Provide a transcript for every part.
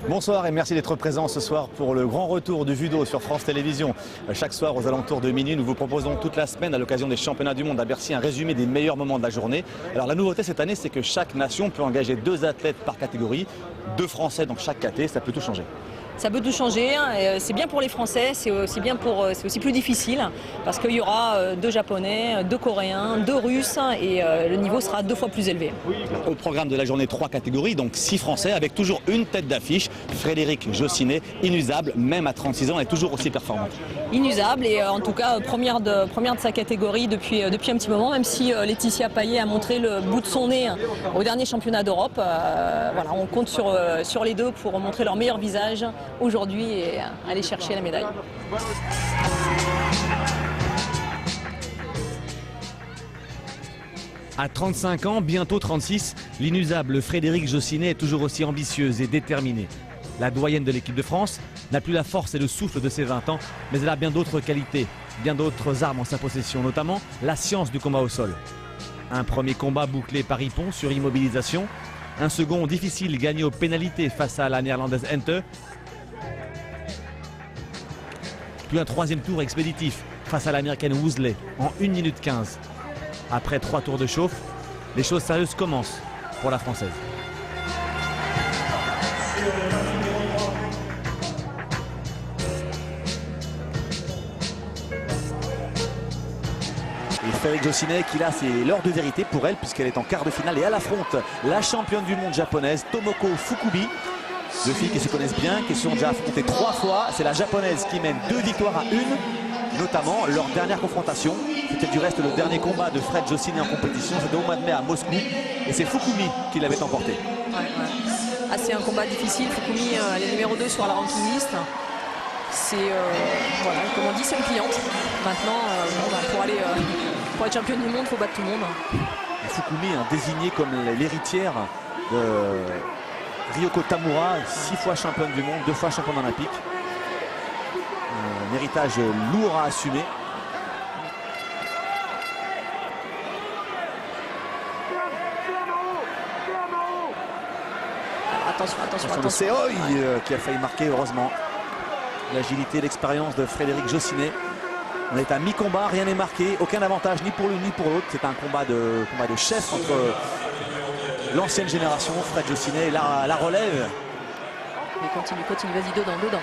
Bonsoir et merci d'être présent ce soir pour le grand retour du judo sur France Télévisions. Chaque soir aux alentours de minuit, nous vous proposons toute la semaine à l'occasion des championnats du monde à Bercy un résumé des meilleurs moments de la journée. Alors la nouveauté cette année, c'est que chaque nation peut engager 2 athlètes par catégorie, 2 Français dans chaque caté, ça peut tout changer. Ça peut tout changer, c'est bien pour les Français, c'est aussi plus difficile parce qu'il y aura 2 Japonais, 2 Coréens, 2 Russes et le niveau sera 2 fois plus élevé. Au programme de la journée, 3 catégories, donc 6 Français avec toujours une tête d'affiche, Frédéric Jossinet, inusable, même à 36 ans, elle est toujours aussi performante. Inusable et en tout cas première de sa catégorie depuis un petit moment, même si Laetitia Payet a montré le bout de son nez au dernier championnat d'Europe. Voilà, on compte sur les 2 pour montrer leur meilleur visage aujourd'hui et aller chercher la médaille. À 35 ans, bientôt 36, l'inusable Frédéric Jossinet est toujours aussi ambitieuse et déterminée. La doyenne de l'équipe de France n'a plus la force et le souffle de ses 20 ans, mais elle a bien d'autres qualités, bien d'autres armes en sa possession, notamment la science du combat au sol. Un premier combat bouclé par Ippon sur immobilisation, un second difficile gagné aux pénalités face à la néerlandaise Ente, puis un 3e tour expéditif face à l'américaine Woosley en 1 minute 15. Après 3 tours de chauffe, les choses sérieuses commencent pour la Française. Et Frédéric Jossinet qui là c'est l'heure de vérité pour elle puisqu'elle est en quart de finale et elle affronte la championne du monde japonaise Tomoko Fukumi. 2 filles qui se connaissent bien, qui se sont déjà affrontées 3 fois. C'est la japonaise qui mène 2 victoires à 1, notamment leur dernière confrontation. C'était du reste le dernier combat de Fred Jossinet en compétition. C'était au mois de mai à Moscou. Et c'est Fukumi qui l'avait emporté. Ah, c'est un combat difficile. Fukumi, elle est numéro 2 sur la ranking list. C'est, voilà, comme on dit, c'est une cliente. Maintenant, pour être championne du monde, il faut battre tout le monde. Et Fukumi désignée comme l'héritière de Ryoko Tamura, 6 fois championne du monde, 2 fois championne olympique. Un héritage lourd à assumer. Attention. C'est Oi qui a failli marquer, heureusement. L'agilité, l'expérience de Frédéric Jossinet. On est à mi-combat, rien n'est marqué, aucun avantage ni pour l'une ni pour l'autre. C'est un combat de chef entre l'ancienne génération, Fred Jossinet et la relève. Mais continue, vas-y, dedans.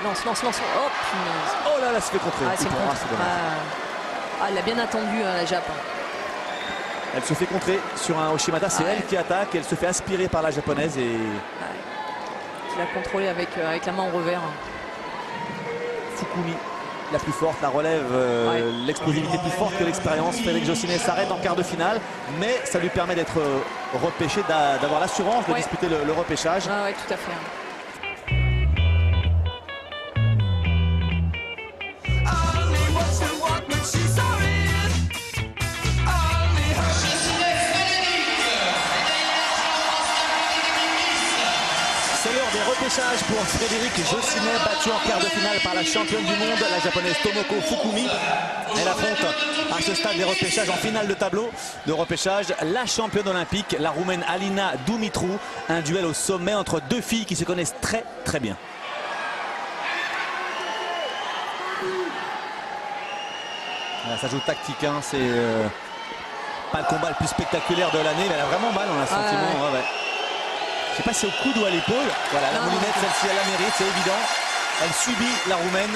Lance. Oh, punaise. Oh là, c'est fait contrer. Elle a bien attendu la Jap. Elle se fait contrer sur un Oshimata, c'est elle qui attaque, elle se fait aspirer par la japonaise et... Qui l'a contrôlé avec la main en revers. Fukumi, la plus forte, la relève, l'explosivité plus forte que l'expérience. Frédéric Jossinet s'arrête en quart de finale, mais ça lui permet d'être repêché, d'avoir l'assurance de disputer le repêchage. Oui, tout à fait. Repêchage pour Frédéric Jossinet, battu en quart de finale par la championne du monde, la japonaise Tomoko Fukumi. Elle affronte à ce stade des repêchages en finale de tableau de repêchage la championne olympique, la roumaine Alina Dumitru. Un duel au sommet entre 2 filles qui se connaissent très très bien. Là, ça joue tactique, c'est pas le combat le plus spectaculaire de l'année, mais elle a vraiment mal, on a le sentiment. Je ne sais pas si c'est au coude ou à l'épaule. Voilà, la moulinette, celle-ci, elle la mérite, c'est évident. Elle subit la roumaine.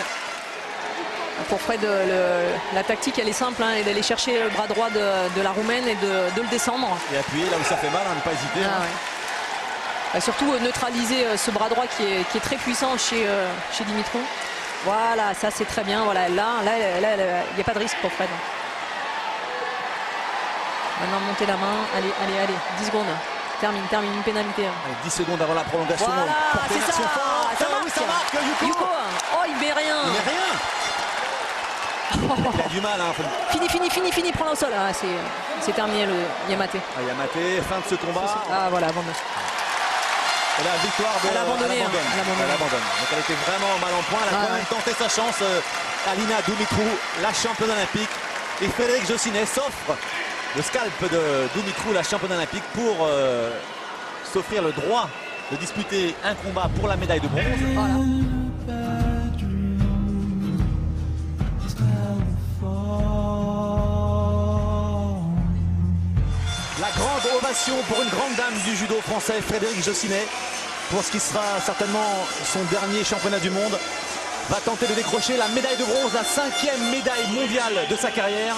Pour Fred, la tactique, elle est simple, elle est d'aller chercher le bras droit de la roumaine et de le descendre. Et appuyer là où ça fait mal, ne pas hésiter. Et surtout neutraliser ce bras droit qui est très puissant chez Dumitru. Voilà, ça c'est très bien. Voilà, là, il n'y a pas de risque pour Fred. Maintenant, monter la main. Allez, 10 secondes. Termine une pénalité. Allez, 10 secondes avant la prolongation. Voilà, c'est ça, ça marque. Oui, ça marque, Yuko. Oh, il met rien. Il met rien. Il a du mal. Hein. Fini, prends le sol. Ah, c'est terminé le Yamaté. Yamaté, fin de ce combat. Ah voilà, abandonne. Et la victoire de... Elle abandonne. Donc elle était vraiment mal en point. Elle a quand même tenté sa chance. Alina Dumitrou, la championne olympique. Et Frédéric Jossinet s'offre le scalp de Dumitrou, la championne olympique, pour s'offrir le droit de disputer un combat pour la médaille de bronze. Voilà. La grande ovation pour une grande dame du judo français, Frédéric Jossinet, pour ce qui sera certainement son dernier championnat du monde. Va tenter de décrocher la médaille de bronze, la 5e médaille mondiale de sa carrière.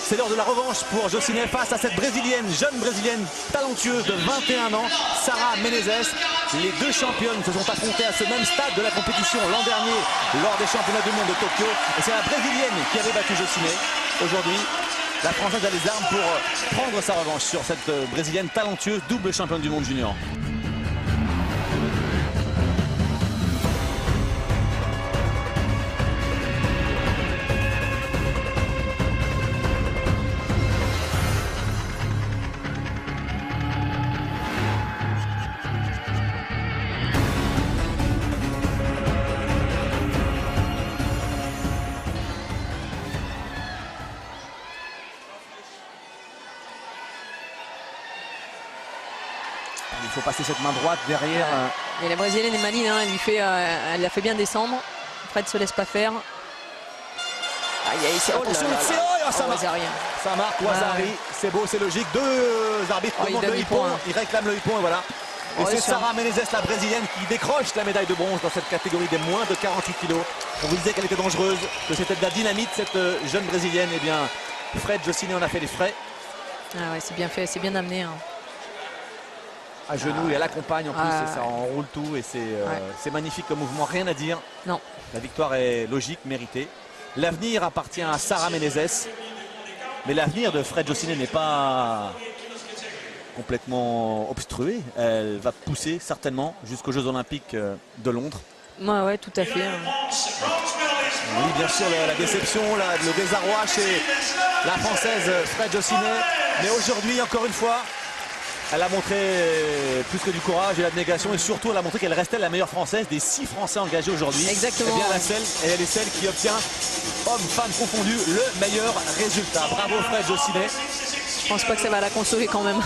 C'est l'heure de la revanche pour Jossinet face à cette brésilienne, jeune brésilienne talentueuse de 21 ans, Sara Menezes. Les deux championnes se sont affrontées à ce même stade de la compétition l'an dernier lors des championnats du monde de Tokyo. Et c'est la brésilienne qui avait battu Jossinet. Aujourd'hui, la Française a les armes pour prendre sa revanche sur cette brésilienne talentueuse, double championne du monde junior. Il faut passer cette main droite derrière. Et la brésilienne est maligne, hein, elle la fait bien descendre. Fred se laisse pas faire. Ça marque. Ça marque, Wazari. C'est beau, c'est logique. Deux arbitres demandent le hippon. Ils réclament le hippon et voilà. Et c'est Sara Menezes, la brésilienne, qui décroche la médaille de bronze dans cette catégorie des moins de 48 kg. On vous disait qu'elle était dangereuse, que c'était de la dynamite, cette jeune brésilienne. Eh bien, Fred Jossinet en a fait les frais. Ah ouais, c'est bien fait, c'est bien amené. Hein. À genoux et elle accompagne en plus, et ça enroule tout et c'est magnifique comme mouvement, rien à dire. Non. La victoire est logique, méritée. L'avenir appartient à Sara Menezes, mais l'avenir de Fred Jossinet n'est pas complètement obstrué. Elle va pousser certainement jusqu'aux Jeux Olympiques de Londres. Ouais, tout à fait. Oui, bien sûr, la déception, le désarroi chez la Française Fred Jossinet. Mais aujourd'hui, encore une fois, elle a montré plus que du courage et l'abnégation, et surtout elle a montré qu'elle restait la meilleure Française des 6 Français engagés aujourd'hui. Exactement. Elle est celle qui obtient, hommes, femmes confondus, le meilleur résultat. Bravo Fred Jossinet. Je pense pas que ça va la consoler quand même.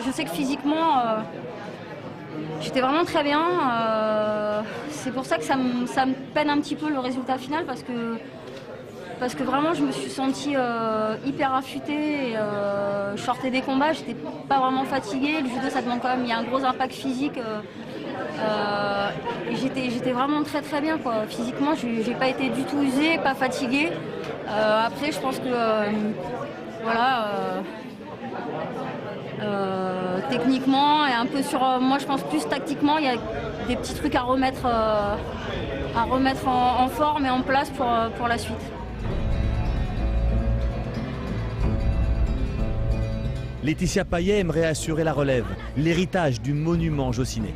Je sais que physiquement, j'étais vraiment très bien. C'est pour ça que ça me peine un petit peu le résultat final, parce que vraiment je me suis sentie hyper affûtée. Je sortais des combats, j'étais pas vraiment fatiguée. Le judo, ça demande quand même, il y a un gros impact physique. J'étais vraiment très très bien, quoi. Physiquement, j'ai pas été du tout usée, pas fatiguée. Après, je pense que techniquement et un peu sur moi, je pense plus tactiquement, il y a des petits trucs à remettre en forme et en place pour la suite. Laetitia Payet aimerait assurer la relève, l'héritage du monument Jossinet.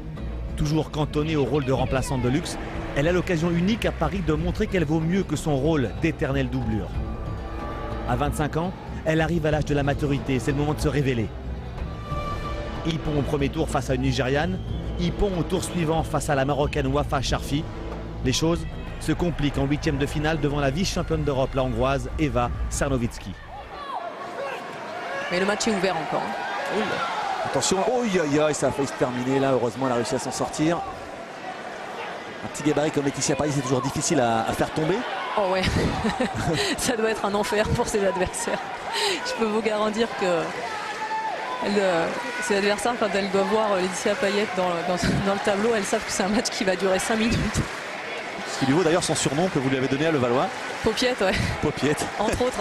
Toujours cantonnée au rôle de remplaçante de luxe, elle a l'occasion unique à Paris de montrer qu'elle vaut mieux que son rôle d'éternelle doublure. À 25 ans, elle arrive à l'âge de la maturité, c'est le moment de se révéler. Hippon au premier tour face à une Nigériane, hippon au tour suivant face à la Marocaine Wafa Sharfi. Les choses se compliquent en 8e de finale devant la vice-championne d'Europe, la Hongroise Eva Sarnowicki. Mais le match est ouvert encore. Oui. Attention, ça a failli se terminer là, heureusement elle a réussi à s'en sortir. Un petit gabarit comme Laetitia Payet, c'est toujours difficile à faire tomber. Oh ouais, ça doit être un enfer pour ses adversaires. Je peux vous garantir que ses adversaires, quand elles doivent voir Laetitia Payet dans le tableau, elles savent que c'est un match qui va durer 5 minutes. Ce qui lui vaut d'ailleurs son surnom que vous lui avez donné à Levallois. Paupiette, ouais. Paupiette. Entre autres.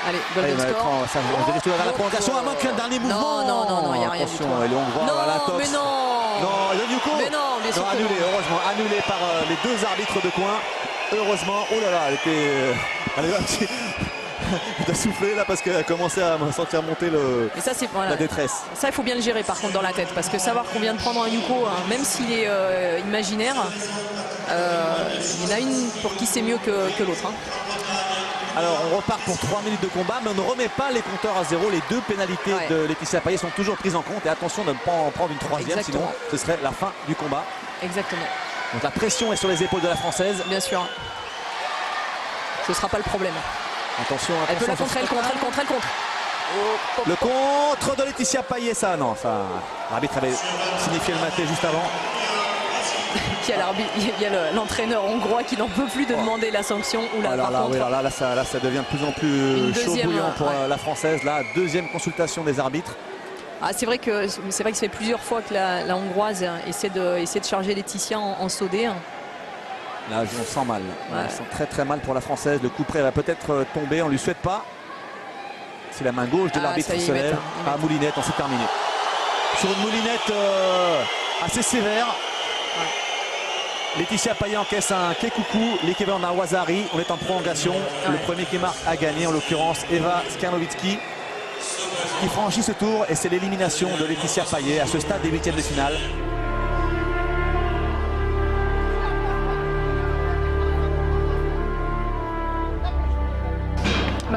Allez, golden score. On dirige tout vers la prolongation, à moins qu'un dernier mouvement. Non, il n'y a rien du tout. Et les Hongrois, voilà, tox. Mais non. Non, le Yuko. Mais non, bien sûr. Non, annulé, heureusement, annulé par les deux arbitres de coin. Heureusement, oh là là, elle était... Elle doit souffler là parce qu'elle a commencé à sentir monter Mais ça, c'est voilà. la détresse. Ça, il faut bien le gérer par contre dans la tête, parce que savoir qu'on vient de prendre un Yuko, hein, même s'il est imaginaire, il y en a une pour qui c'est mieux que l'autre. Hein. Alors on repart pour 3 minutes de combat, mais on ne remet pas les compteurs à zéro. Les deux pénalités de Laetitia Payet sont toujours prises en compte. Et attention de ne pas en prendre une troisième, sinon ce serait la fin du combat. Exactement. Donc la pression est sur les épaules de la Française. Bien sûr. Ce ne sera pas le problème. Attention, elle peut la contre, elle contre. Le contre de Laetitia Payet, ça non, ça. L'arbitre avait signifié le maté juste avant. Il y a l'entraîneur hongrois qui n'en peut plus de demander la sanction. Ou là, là, ça devient de plus en plus chaud bouillant pour la Française. Là, deuxième consultation des arbitres. Ah, c'est vrai que ça fait plusieurs fois que la hongroise essaie de charger Laetitia en saudé. Là, on sent mal. On sent très très mal pour la Française. Le coup près va peut-être tomber. On ne lui souhaite pas. C'est la main gauche de l'arbitre qui se lève. Ah, moulinette, on s'est terminé. Sur une moulinette assez sévère. Laetitia Payet encaisse un Kekuku, l'équivalent d'un Wazari. On est en prolongation. Le premier qui marque a gagné, en l'occurrence Eva Skarnovitsky, qui franchit ce tour. Et c'est l'élimination de Laetitia Payet à ce stade des huitièmes de finale.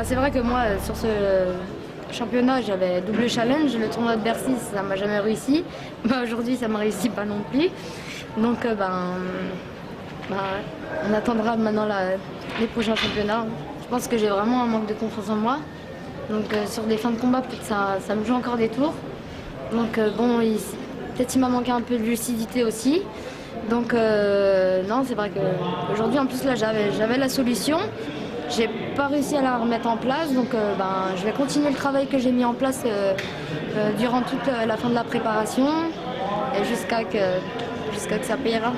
C'est vrai que moi, sur ce championnat, j'avais double challenge. Le tournoi de Bercy, ça m'a jamais réussi. Aujourd'hui, ça ne m'a réussi pas non plus. Donc, on attendra maintenant les prochains championnats. Je pense que j'ai vraiment un manque de confiance en moi. Donc, sur des fins de combat, peut-être ça me joue encore des tours. Donc, peut-être il m'a manqué un peu de lucidité aussi. Donc, non, c'est vrai qu'aujourd'hui, en plus, là, j'avais la solution. J'ai pas réussi à la remettre en place, donc je vais continuer le travail que j'ai mis en place durant toute la fin de la préparation et jusqu'à que ça payera.